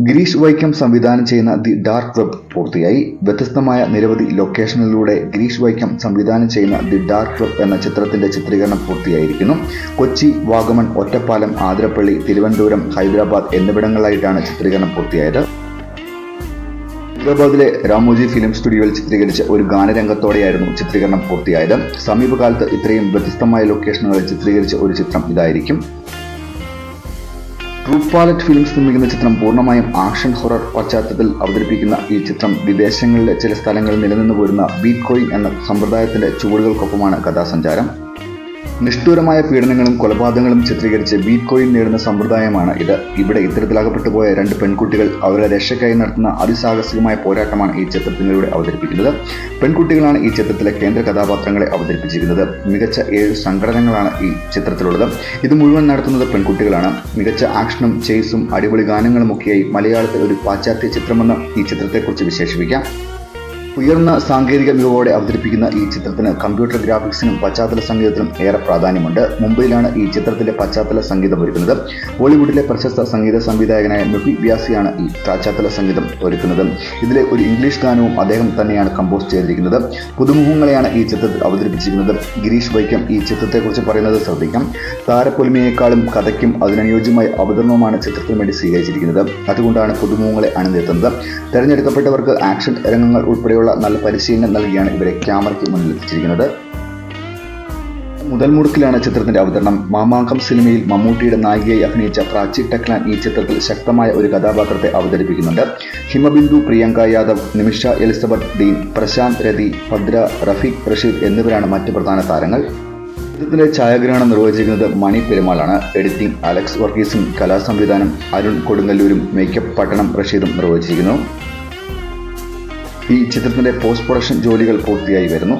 ഗിരീഷ് വൈക്കം സംവിധാനം ചെയ്യുന്ന the dark web പൂർത്തിയായി. വ്യത്യസ്തമായ നിരവധി ലൊക്കേഷനുകളിലൂടെ ഗിരീഷ് വൈക്കം സംവിധാനം ചെയ്യുന്ന ദി ഡാർക്ക് വെബ് എന്ന ചിത്രത്തിന്റെ ചിത്രീകരണം പൂർത്തിയായിരിക്കുന്നു. കൊച്ചി, വാഗമൺ, ഒറ്റപ്പാലം, ആതിരപ്പള്ളി, തിരുവനന്തപുരം, ഹൈദരാബാദ് എന്നിവിടങ്ങളിലായിട്ടാണ് ചിത്രീകരണം പൂർത്തിയായത്. ഹൈദരാബാദിലെ രാമോജി ഫിലിം സ്റ്റുഡിയോയിൽ ചിത്രീകരിച്ച ഒരു ഗാനരംഗത്തോടെയായിരുന്നു ചിത്രീകരണം പൂർത്തിയായത്. സമീപകാലത്ത് ഇത്രയും വ്യത്യസ്തമായ ലൊക്കേഷനുകളിൽ ചിത്രീകരിച്ച ഒരു ചിത്രം ഇതായിരിക്കും. ട്രൂ പാലറ്റ് ഫിലിംസ് നിർമ്മിക്കുന്ന ചിത്രം പൂർണ്ണമായും ആക്ഷൻ ഹൊറർ പശ്ചാത്തലത്തിൽ അവതരിപ്പിക്കുന്ന ഈ ചിത്രം വിദേശങ്ങളിലെ ചില സ്ഥലങ്ങളിൽ നിലനിന്നു പോരുന്ന ബീറ്റ് കോയിങ് എന്ന സമ്പ്രദായത്തിന്റെ ചുവടുകൾക്കൊപ്പമാണ് കഥാസഞ്ചാരം. നിഷ്ഠൂരമായ പീഡനങ്ങളും കൊലപാതകങ്ങളും ചിത്രീകരിച്ച് ബീറ്റ് കോയിൻ നേടുന്ന സമ്പ്രദായമാണ് ഇത്. ഇവിടെ ഇത്തരത്തിലകപ്പെട്ടു പോയ രണ്ട് പെൺകുട്ടികൾ അവരുടെ രക്ഷയ്ക്കായി നടത്തുന്ന അതിസാഹസികമായ പോരാട്ടമാണ് ഈ ചിത്രത്തിലൂടെ അവതരിപ്പിക്കുന്നത്. പെൺകുട്ടികളാണ് ഈ ചിത്രത്തിലെ കേന്ദ്ര കഥാപാത്രങ്ങളെ അവതരിപ്പിച്ചിരിക്കുന്നത്. മികച്ച 7 സംഘടനകളാണ് ഈ ചിത്രത്തിലുള്ളത്. ഇത് മുഴുവൻ നടത്തുന്നത് പെൺകുട്ടികളാണ്. മികച്ച ആക്ഷനും ചേസും അടിപൊളി ഗാനങ്ങളുമൊക്കെയായി മലയാളത്തിൽ ഒരു പാശ്ചാത്യ ചിത്രമെന്ന് ഈ ചിത്രത്തെക്കുറിച്ച് വിശേഷിപ്പിക്കാം. ഉയർന്ന സാങ്കേതിക മികവോടെ അവതരിപ്പിക്കുന്ന ഈ ചിത്രത്തിന് കമ്പ്യൂട്ടർ ഗ്രാഫിക്സിനും പശ്ചാത്തല സംഗീതത്തിനും ഏറെ പ്രാധാന്യമുണ്ട്. മുംബൈയിലാണ് ഈ ചിത്രത്തിന്റെ പശ്ചാത്തല സംഗീതം ഒരുക്കുന്നത്. ബോളിവുഡിലെ പ്രശസ്ത സംഗീത സംവിധായകനായ മെഹുൽ വ്യാസിയാണ് ഈ പശ്ചാത്തല സംഗീതം ഒരുക്കുന്നത്. ഇതിലെ ഒരു ഇംഗ്ലീഷ് ഗാനവും അദ്ദേഹം തന്നെയാണ് കമ്പോസ് ചെയ്തിരിക്കുന്നത്. പുതുമുഖങ്ങളെയാണ് ഈ ചിത്രത്തിൽ അവതരിപ്പിച്ചിരിക്കുന്നത്. ഗിരീഷ് വൈക്കം ഈ ചിത്രത്തെക്കുറിച്ച് പറയുന്നത് ശ്രദ്ധിക്കാം. താരപ്പൊലിമയേക്കാളും കഥയ്ക്കും അതിനനുയോജ്യമായ അവതരണവുമാണ് ചിത്രത്തിന് വേണ്ടി സ്വീകരിച്ചിരിക്കുന്നത്. അതുകൊണ്ടാണ് പുതുമുഖങ്ങളെ അണിനിരത്തുന്നത്. തെരഞ്ഞെടുക്കപ്പെട്ടവർക്ക് ആക്ഷൻ രംഗങ്ങൾ ഉൾപ്പെടെയുള്ള നല്ല പരിശീലനം നൽകിയാണ് ഇവരെ ക്യാമറയ്ക്ക് മുന്നിലെത്തിച്ചിരിക്കുന്നത്. മുതൽ മുടക്കിലാണ് ചിത്രത്തിന്റെ അവതരണം. മാമാങ്കം സിനിമയിൽ മമ്മൂട്ടിയുടെ നായികയായി അഭിനയിച്ച പ്രാചി ടെക്ലാൻ ഈ ചിത്രത്തിൽ ശക്തമായ ഒരു കഥാപാത്രത്തെ അവതരിപ്പിക്കുന്നുണ്ട്. ഹിമബിന്ദു, പ്രിയങ്ക യാദവ്, നിമിഷ എലിസബത്ത് ഡീൻ, പ്രശാന്ത് രതി, ഭദ്ര, റഫീഖ് റഷീദ് എന്നിവരാണ് മറ്റ് പ്രധാന താരങ്ങൾ. ചിത്രത്തിന്റെ ഛായാഗ്രഹണം നിർവഹിച്ചിരിക്കുന്നത് മണി പെരുമാളാണ്. എഡിറ്റിംഗ് അലക്സ് വർഗീസും, കലാസംവിധാനം അരുൺ കൊടുങ്ങല്ലൂരും, മേക്കപ്പ് പട്ടണം റഷീദും നിർവഹിച്ചിരിക്കുന്നു. ഈ ചിത്രത്തിന്റെ പോസ്റ്റ് പ്രൊഡക്ഷൻ ജോലികൾ പൂർത്തിയായി വരുന്നു.